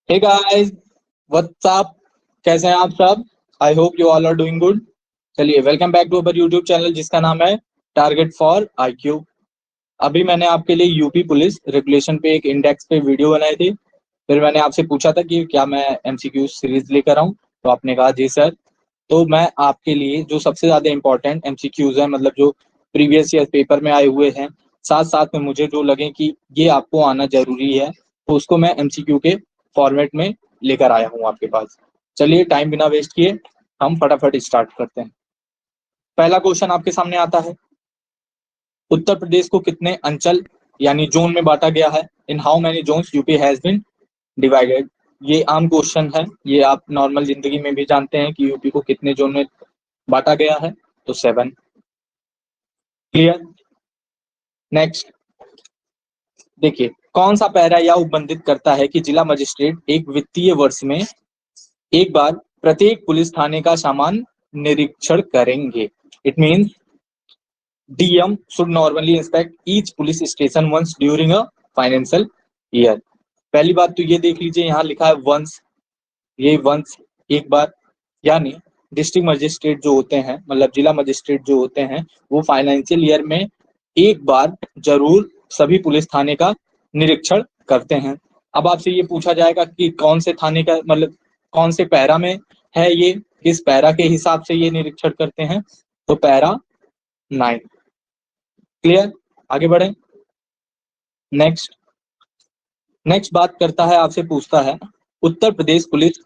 Hey guys, what's up? कैसे हैं आप सब? I hope you all are doing good. चलिए, welcome back to our YouTube channel जिसका नाम है टारगेट फॉर आईक्यू। अभी मैंने आपके लिए यूपी पुलिस रेगुलेशन पे एक इंडेक्स पे वीडियो बनाई थी। फिर मैंने आपसे पूछा था कि क्या मैं एमसीक्यू सीरीज लेकर आऊं, तो आपने कहा जी सर। तो मैं आपके लिए जो सबसे ज्यादा इंपॉर्टेंट एमसीक्यूज हैं, मतलब जो प्रीवियस ईयर पेपर में आए हुए हैं, साथ साथ में मुझे जो लगे कि ये आपको आना जरूरी है, तो उसको मैं एमसीक्यू के फॉर्मेट में लेकर आया हूँ आपके पास। चलिए, टाइम बिना वेस्ट किए हम फटाफट स्टार्ट करते हैं। पहला क्वेश्चन आपके सामने आता है, उत्तर प्रदेश को कितने अंचल यानी जोन में बांटा गया है? In how many zones UP has been divided? ये आम क्वेश्चन है, ये आप नॉर्मल जिंदगी में भी जानते हैं कि यूपी को कितने जोन में बांटा गया है, तो 7। क्लियर? नेक्स्ट देखिए, कौन सा पैरा या उपबंधित करता है कि जिला मजिस्ट्रेट एक वित्तीय वर्ष में एक बार प्रत्येक पुलिस थाने का सामान्य निरीक्षण करेंगे? It means DM should normally inspect each police station once during a financial year. पहली बात तो ये देख लीजिए, यहाँ लिखा है वंस, ये वंस एक बार, यानी डिस्ट्रिक्ट मजिस्ट्रेट जो होते हैं, मतलब जिला मजिस्ट्रेट जो होते हैं, वो फाइनेंशियल ईयर में एक बार जरूर सभी पुलिस थाने का निरीक्षण करते हैं। अब आपसे ये पूछा जाएगा कि कौन से थाने का, मतलब कौन से पैरा में है ये, किस पैरा के हिसाब से ये निरीक्षण करते हैं, तो पैरा 9। क्लियर? आगे बढ़े। नेक्स्ट नेक्स्ट बात करता है, आपसे पूछता है, उत्तर प्रदेश पुलिस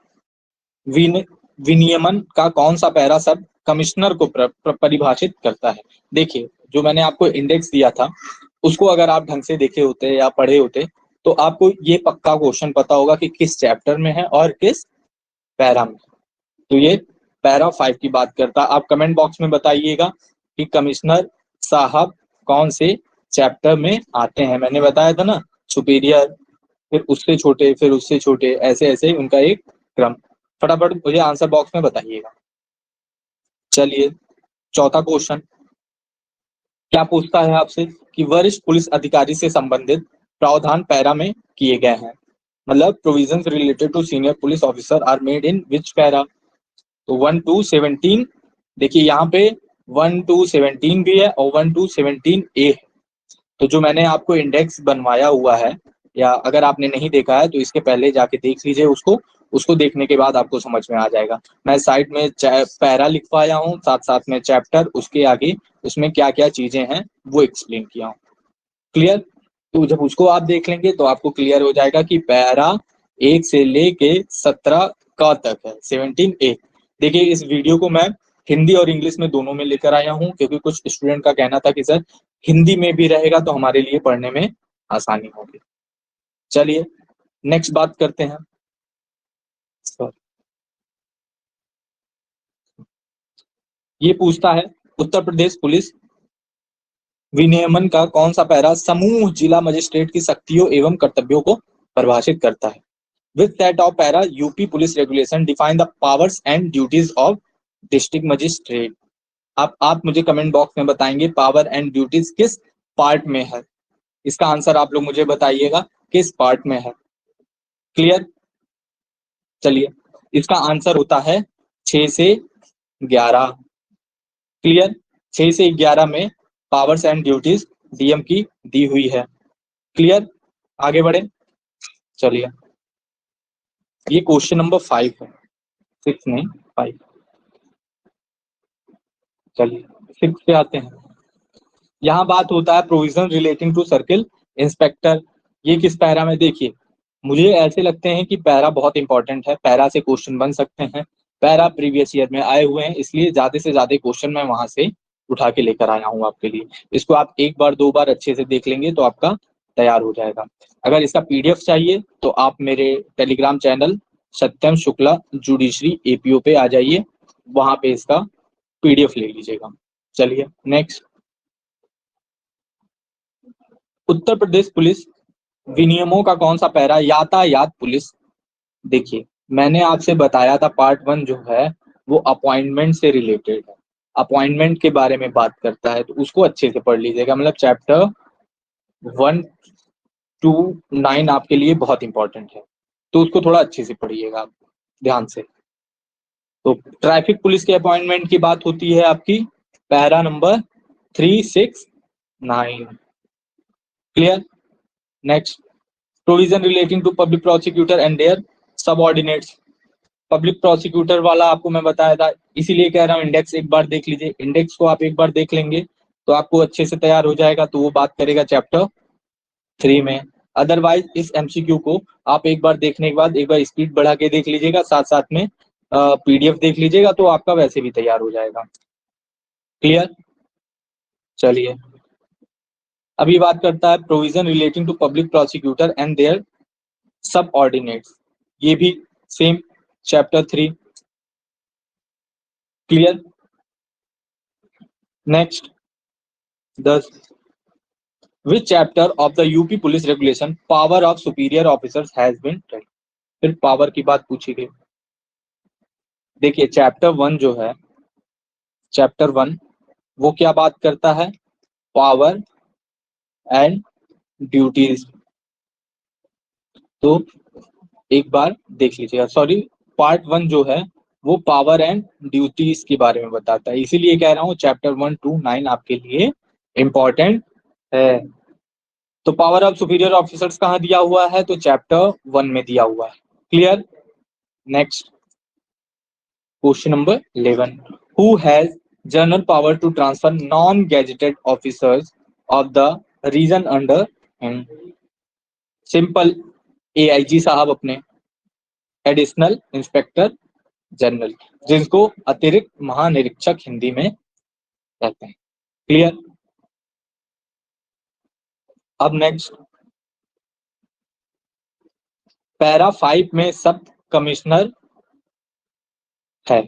विनियमन का कौन सा पैरा सब कमिश्नर को परिभाषित करता है? देखिए, जो मैंने आपको इंडेक्स दिया था, उसको अगर आप ढंग से देखे होते या पढ़े होते, तो आपको ये पक्का क्वेश्चन पता होगा कि किस चैप्टर में है और किस पैरा में। तो ये पैरा 5 की बात करता है। आप कमेंट बॉक्स में बताइएगा कि कमिश्नर साहब कौन से चैप्टर में आते हैं। मैंने बताया था ना, सुपीरियर, फिर उससे छोटे, फिर उससे छोटे, ऐसे ऐसे उनका एक क्रम। फटाफट मुझे आंसर बॉक्स में बताइएगा। चलिए, चौथा क्वेश्चन क्या पूछता है आपसे कि वरिष्ठ पुलिस अधिकारी से संबंधित प्रावधान पैरा में किए गए हैं, मतलब provisions related to senior police officer are made in which para? तो 1 to 17। देखिए, यहाँ पे 1 to 17 भी है और 1 to 17A है। तो जो मैंने आपको इंडेक्स बनवाया हुआ है, या अगर आपने नहीं देखा है तो इसके पहले जाके देख लीजिए उसको। उसको देखने के बाद आपको समझ में आ जाएगा। मैं साइड में पैरा लिखवाया हूँ, साथ साथ में चैप्टर, उसके आगे उसमें क्या क्या चीजें हैं वो एक्सप्लेन किया हूँ। क्लियर? तो जब उसको आप देख लेंगे तो आपको क्लियर हो जाएगा कि पैरा 1 से लेके 17 का तक है, 17A। देखिए, इस वीडियो को मैं हिंदी और इंग्लिश में दोनों में लेकर आया हूँ, क्योंकि कुछ स्टूडेंट का कहना था कि सर हिंदी में भी रहेगा तो हमारे लिए पढ़ने में आसानी होगी। चलिए, नेक्स्ट बात करते हैं। ये पूछता है, उत्तर प्रदेश पुलिस विनियमन का कौन सा पैरा समूह जिला मजिस्ट्रेट की शक्तियों एवं कर्तव्यों को परिभाषित करता है? With that of para UP police regulation define the powers and duties of district magistrate। आप मुझे कमेंट बॉक्स में बताएंगे पावर एंड ड्यूटीज किस पार्ट में है। इसका आंसर आप लोग मुझे बताइएगा किस पार्ट में है। क्लियर? चलिए, इसका आंसर होता है 6 से 11। क्लियर? 6 से 11 में पावर्स एंड ड्यूटीज डीएम की दी हुई है। क्लियर? आगे बढ़े। चलिए, ये क्वेश्चन नंबर 5 है, 6 नहीं 5। चलिए, 6 पे आते हैं। यहाँ बात होता है provision relating to circle inspector. ये किस पैरा में? देखिए, मुझे ऐसे लगते हैं कि पैरा बहुत इंपॉर्टेंट है, पैरा से क्वेश्चन बन सकते हैं। पैरा प्रीवियस ईयर में आए हुए हैं, इसलिए ज्यादा से ज्यादा क्वेश्चन मैं वहां से उठा के लेकर आया हूँ आपके लिए। इसको आप एक बार दो बार अच्छे से देख लेंगे तो आपका तैयार हो जाएगा। अगर इसका पीडीएफ चाहिए तो आप मेरे टेलीग्राम चैनल सत्यम शुक्ला जुडिशरी एपीओ पे आ जाइए, वहां पे इसका पीडीएफ ले लीजिएगा। चलिए, नेक्स्ट, उत्तर प्रदेश पुलिस विनियमों का कौन सा पैरा यातायात पुलिस? देखिए, मैंने आपसे बताया था पार्ट 1 जो है वो अपॉइंटमेंट से रिलेटेड है, अपॉइंटमेंट के बारे में बात करता है, तो उसको अच्छे से पढ़ लीजिएगा। मतलब चैप्टर 1 to 9 आपके लिए बहुत इंपॉर्टेंट है। तो उसको थोड़ा अच्छे से पढ़िएगा आप ध्यान से। तो ट्रैफिक पुलिस के अपॉइंटमेंट की बात होती है आपकी para number 369। Clear. Next, provision relating to public prosecutor and their subordinates. Public prosecutor वाला आपको मैं बताया था, इसीलिए कह रहा हूँ इंडेक्स एक बार देख लीजिए। इंडेक्स को आप एक बार देख लेंगे तो आपको अच्छे से तैयार हो जाएगा। तो वो बात करेगा चैप्टर 3 में। अदरवाइज इस एमसीक्यू को आप एक बार देखने के बाद एक बार स्पीड बढ़ा के देख लीजिएगा, साथ साथ में पीडीएफ देख लीजिएगा, तो आपका वैसे भी तैयार हो जाएगा। क्लियर। चलिए अभी बात करता है provision relating to public prosecutor and their subordinates. ये भी same chapter 3। Clear. Next 10, which chapter of the UP police regulation power of superior officers has been tried. फिर पावर की बात पूछी गई। देखिए चैप्टर 1 जो है, चैप्टर 1 वो क्या बात करता है, पावर एंड ड्यूटीज। तो एक बार देख लीजिएगा। सॉरी, पार्ट 1 जो है वो पावर एंड ड्यूटीज के बारे में बताता है, इसीलिए कह रहा हूँ चैप्टर 1 to 9 आपके लिए इंपॉर्टेंट है। तो पावर ऑफ सुपीरियर ऑफिसर्स कहाँ दिया हुआ है, तो चैप्टर 1 में दिया हुआ है। Clear. Next question number 11, who has general power to transfer non gazetted officers of the region under and. Simple, AIG साहब अपने, एडिशनल इंस्पेक्टर जनरल, जिसको अतिरिक्त महानिरीक्षक हिंदी में कहते हैं। क्लियर। अब नेक्स्ट पैरा 5 में सब कमिश्नर है।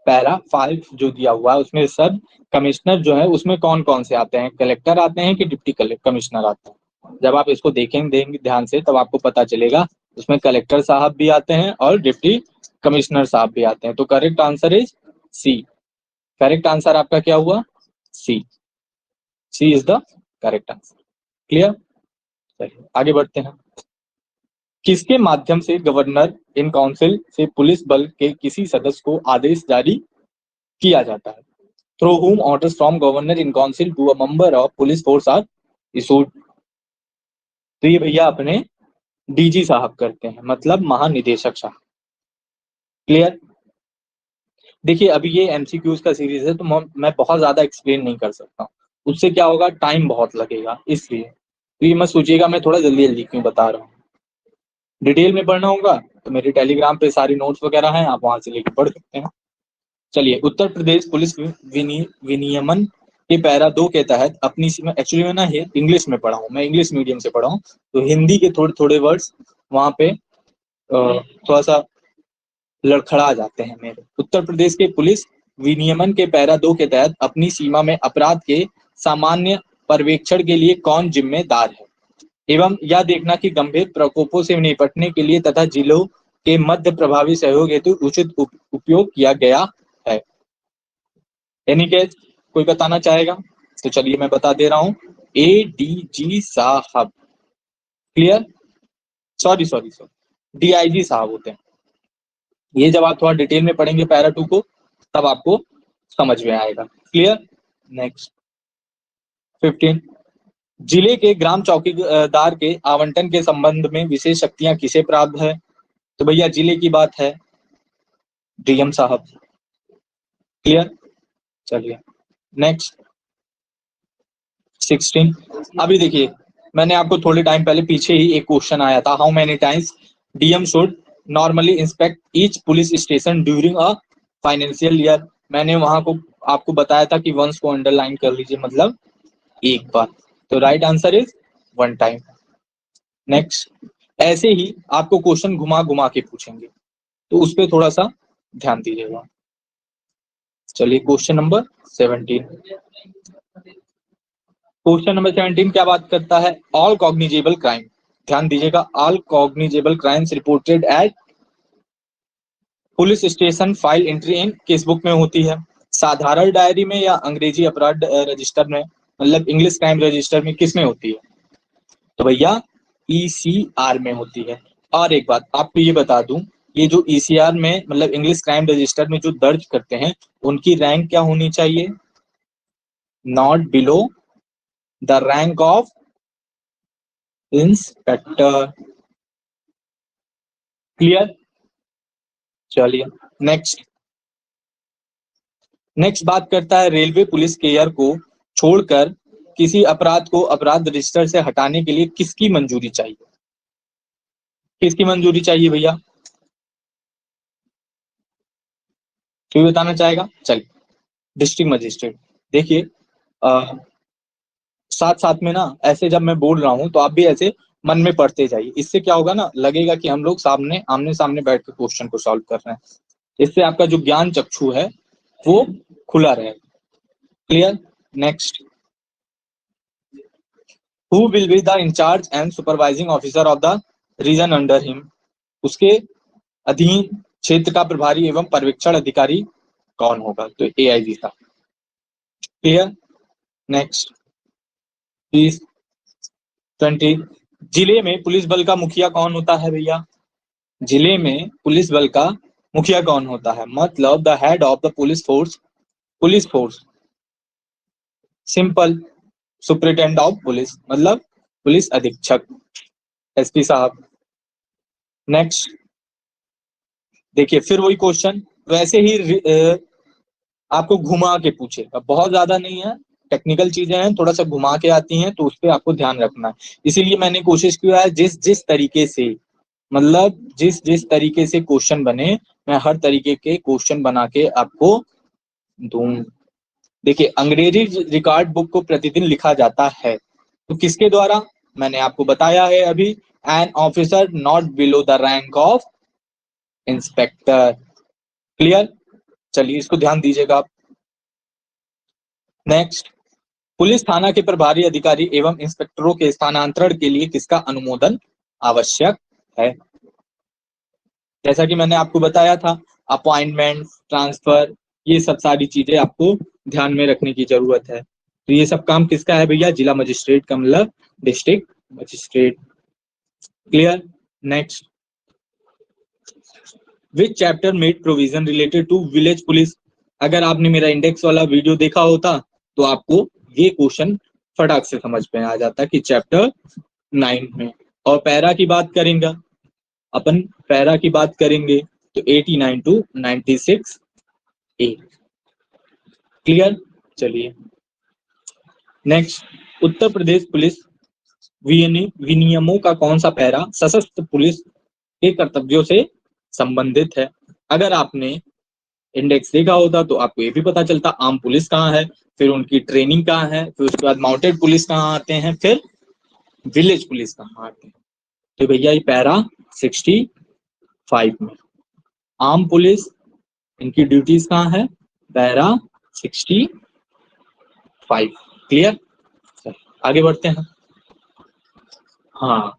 पैरा 5 जो दिया हुआ है उसमें सब कमिश्नर जो है उसमें कौन कौन से आते हैं, कलेक्टर आते हैं कि डिप्टी कमिश्नर आते हैं। जब आप इसको देंगे ध्यान से तब आपको पता चलेगा उसमें कलेक्टर साहब भी आते हैं और डिप्टी कमिश्नर साहब भी आते हैं। तो correct answer is C. Correct answer आपका क्या हुआ, C. C is the correct answer. Clear. चलिए आगे बढ़ते हैं। किसके माध्यम से गवर्नर इन काउंसिल से पुलिस बल के किसी सदस्य को आदेश जारी किया जाता है। Through whom orders from governor in council to a member of police force are issued। तो ये भैया अपने डीजी साहब करते हैं, मतलब महानिदेशक साहब। क्लियर। देखिए अभी ये एमसीक्यूज का सीरीज है तो मैं बहुत ज्यादा एक्सप्लेन नहीं कर सकता, उससे क्या होगा टाइम बहुत लगेगा, इसलिए तो ये मत सोचिएगा मैं थोड़ा जल्दी जल्दी क्यों बता रहा हूँ। डिटेल में पढ़ना होगा तो मेरे टेलीग्राम पे सारी नोट्स वगैरह हैं, आप वहां से लेके पढ़ सकते हैं। चलिए, उत्तर प्रदेश पुलिस विनियमन के पैरा 2 के तहत अपनी एक्चुअली मैं ना इंग्लिश में पढ़ा हूँ, मैं इंग्लिश मीडियम से पढ़ा हूँ, तो हिंदी के थोड़े थोड़े वर्ड्स वहां पे थोड़ा सा लड़खड़ा जाते हैं मेरे। उत्तर प्रदेश के पुलिस विनियमन के पैरा 2 के तहत अपनी सीमा में अपराध के सामान्य पर्यवेक्षण के लिए कौन जिम्मेदार है, एवं यह देखना कि गंभीर प्रकोपों से निपटने के लिए तथा जिलों के मध्य प्रभावी सहयोग हेतु उचित उपयोग किया गया है। एनी केस कोई बताना चाहेगा तो चलिए मैं बता दे रहा हूं, एडीजी साहब। क्लियर। सॉरी डीआईजी साहब होते हैं। ये जब आप थोड़ा डिटेल में पढ़ेंगे पैरा 2 को तब आपको समझ में आएगा। क्लियर। नेक्स्ट 15, जिले के ग्राम चौकीदार के आवंटन के संबंध में विशेष शक्तियां किसे प्राप्त है, तो भैया जिले की बात है डीएम साहब। क्लियर। चलिए नेक्स्ट 16, अभी देखिए मैंने आपको थोड़े टाइम पहले पीछे ही एक क्वेश्चन आया था, how many times DM should normally inspect each police station during a financial year. मैंने वहां को आपको बताया था कि वंस को अंडरलाइन कर लीजिए, मतलब एक बार। तो right answer is 1 time. Next, ऐसे ही आपको क्वेश्चन घुमा घुमा के पूछेंगे तो उस पर थोड़ा सा ध्यान दीजिएगा। चलिए क्वेश्चन नंबर 17। क्वेश्चन नंबर 17 क्या बात करता है, ऑल कॉग्निजेबल क्राइम। ध्यान दीजिएगा, all cognizable crimes reported at police station file entry in किस बुक में होती है, साधारण डायरी में या अंग्रेजी अपराध रजिस्टर में, मतलब इंग्लिश क्राइम रजिस्टर में, किस में होती है, तो भैया ईसीआर में होती है। और एक बात आपको ये बता दूं, ये जो ईसीआर में मतलब इंग्लिश क्राइम रजिस्टर में जो दर्ज करते हैं उनकी रैंक क्या होनी चाहिए? Not below the rank of inspector. Clear? चलिए नेक्स्ट बात करता है रेलवे पुलिस केयर को छोड़कर किसी अपराध को अपराध रजिस्टर से हटाने के लिए किसकी मंजूरी चाहिए? किसकी मंजूरी चाहिए भैया? कोई बताना चाहेगा? चलिए, डिस्ट्रिक्ट मजिस्ट्रेट। देखिए साथ साथ में ना ऐसे जब मैं बोल रहा हूं तो आप भी ऐसे मन में पढ़ते जाइए, इससे क्या होगा ना, लगेगा कि हम लोग सामने आमने सामने बैठ के क्वेश्चन को सॉल्व कर रहे हैं। इससे आपका जो ज्ञान चक्षु है वो खुला रहेगा। Clear? Next, who will be the incharge and supervising officer of the region under him? उसके अधीन क्षेत्र का प्रभारी एवं पर्यवेक्षण अधिकारी कौन होगा? तो एआईजी था। क्लियर? नेक्स्ट 20 जिले में पुलिस बल का मुखिया कौन होता है भैया? जिले में पुलिस बल का मुखिया कौन होता है? मतलब the head of the police force simple superintendent of police, मतलब पुलिस अधीक्षक, एसपी साहब। नेक्स्ट देखिए फिर वही क्वेश्चन वैसे ही आपको घुमा के पूछेगा, बहुत ज्यादा नहीं है, टेक्निकल चीजें हैं, थोड़ा सा घुमा के आती हैं, तो उस पर आपको ध्यान रखना है। इसीलिए मैंने कोशिश किया है जिस जिस तरीके से, मतलब जिस जिस तरीके से क्वेश्चन बने मैं हर तरीके के क्वेश्चन बना के आपको दूं। देखिए अंग्रेजी रिकॉर्ड बुक को प्रतिदिन लिखा जाता है, तो किसके द्वारा? मैंने आपको बताया है अभी, an officer not below the rank of inspector. Clear? चलिए इसको ध्यान दीजिएगा आप। नेक्स्ट, पुलिस थाना के प्रभारी अधिकारी एवं इंस्पेक्टरों के स्थानांतरण के लिए किसका अनुमोदन आवश्यक है? जैसा कि मैंने आपको बताया था, अपॉइंटमेंट, ट्रांसफर, ये सब सारी चीजें आपको ध्यान में रखने की जरूरत है। तो ये सब काम किसका है भैया? जिला मजिस्ट्रेट का, मतलब district magistrate. Clear? Next, which chapter made provision related to village police? अगर आपने मेरा इंडेक्स वाला वीडियो देखा होता तो आपको ये क्वेश्चन फटाक से समझ में आ जाता कि चैप्टर 9 में। और पैरा की बात करेंगे अपन, पैरा की बात करेंगे तो 89 to 96 ए। क्लियर? चलिए नेक्स्ट, उत्तर प्रदेश पुलिस विनियमों का कौन सा पैरा सशस्त्र पुलिस के कर्तव्यों से संबंधित है? अगर आपने इंडेक्स देखा होता तो आपको ये भी पता चलता आम पुलिस कहाँ है, फिर उनकी ट्रेनिंग कहाँ है, फिर उसके बाद माउंटेड पुलिस कहाँ आते हैं, फिर विलेज पुलिस कहाँ आते हैं। तो भैया ये पैरा 65 में आम पुलिस, इनकी ड्यूटीज कहाँ है? पैरा 65। क्लियर? आगे बढ़ते हैं। हाँ,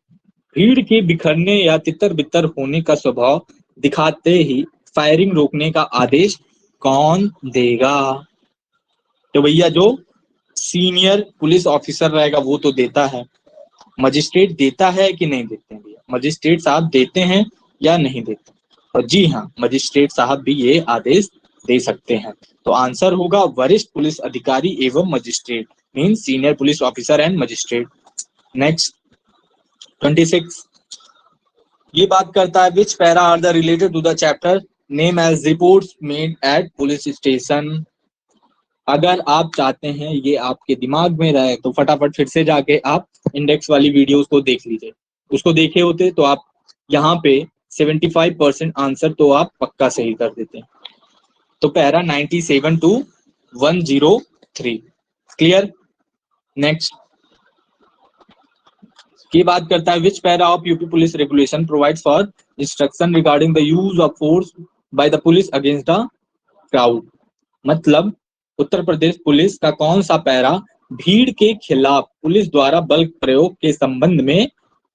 भीड़ के बिखरने या तितर बितर होने का स्वभाव दिखाते ही फायरिंग रोकने का आदेश कौन देगा? तो भैया जो सीनियर पुलिस ऑफिसर रहेगा वो तो देता है। मजिस्ट्रेट देता है कि नहीं देते हैं भैया? मजिस्ट्रेट साहब देते हैं या नहीं देते? और जी हाँ, मजिस्ट्रेट साहब भी ये आदेश दे सकते हैं। तो आंसर होगा वरिष्ठ पुलिस अधिकारी एवं magistrate, mean senior police officer and magistrate. Next 26, ये बात करता है which para are the related to the chapter name as reports made at police station? अगर आप चाहते हैं ये आपके दिमाग में रहे तो फटाफट फिर से जाके आप इंडेक्स वाली वीडियोस को देख लीजिए। उसको देखे होते तो आप यहाँ पे 75% आंसर तो आप पक्का सही कर देते हैं। तो पैरा 97 to 103। क्लियर? नेक्स्ट, की बात करता है which para of UP police regulation provides for instruction regarding the use of force by the police against the crowd? मतलब उत्तर प्रदेश पुलिस का कौन सा पैरा भीड़ के खिलाफ पुलिस द्वारा बल प्रयोग के संबंध में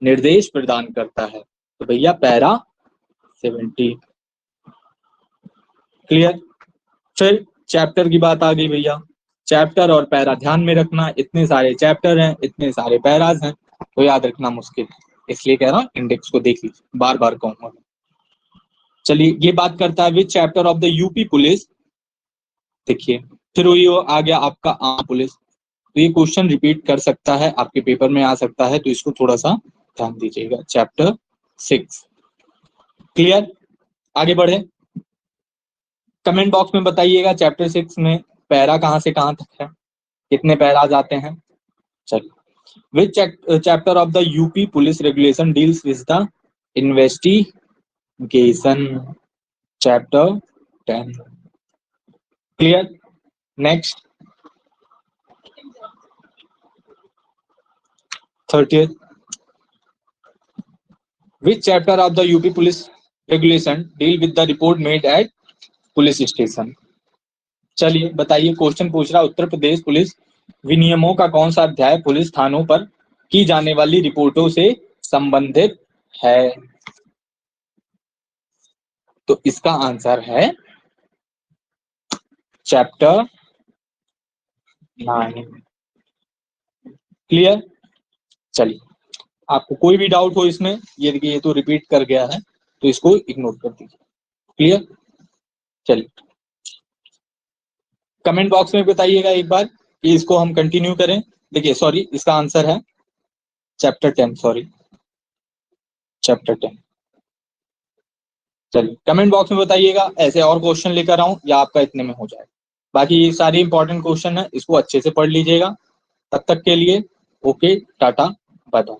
निर्देश प्रदान करता है? तो भैया पैरा 70। क्लियर? फिर चैप्टर की बात आ गई भैया, चैप्टर और पैरा ध्यान में रखना, इतने सारे चैप्टर हैं, इतने सारे पैराज हैं, तो याद रखना मुश्किल। इसलिए कह रहा हूँ इंडेक्स को देख लीजिए, बार बार कहूंगा। चलिए ये बात करता है विच chapter of the UP police. देखिए फिर वही आ गया आपका आम पुलिस। तो ये क्वेश्चन रिपीट कर सकता है, आपके पेपर में आ सकता है, तो इसको थोड़ा सा ध्यान दीजिएगा। Chapter 6 clear. आगे बढ़े, कमेंट बॉक्स में बताइएगा चैप्टर 6 में पैरा कहां से कहां तक है, कितने पैरा जाते हैं। चलिए विच chapter of the UP police regulation deals with the investigation. Chapter 10 clear. Next 30th, which chapter of the UP police regulation deal with the report made at police station. चलिए बताइए, क्वेश्चन पूछ रहा Uttar Pradesh police विनियमों का कौन सा अध्याय police थानों पर की जाने वाली रिपोर्टों से संबंधित है। तो इसका आंसर है चैप्टर 9 क्लियर। चलिए आपको कोई भी डाउट हो इसमें, ये देखिए ये तो रिपीट कर गया है, तो इसको इग्नोर कर दीजिए। क्लियर। चलिए कमेंट बॉक्स में बताइएगा एक बार कि इसको हम कंटिन्यू करें। देखिए सॉरी, इसका आंसर है चैप्टर 10, सॉरी चैप्टर 10। चलिए कमेंट बॉक्स में बताइएगा, ऐसे और क्वेश्चन लेकर आऊं या आपका इतने में हो जाए। बाकी ये सारे इंपॉर्टेंट क्वेश्चन है, इसको अच्छे से पढ़ लीजिएगा। तब तक के लिए ओके, टाटा, बाय बाय।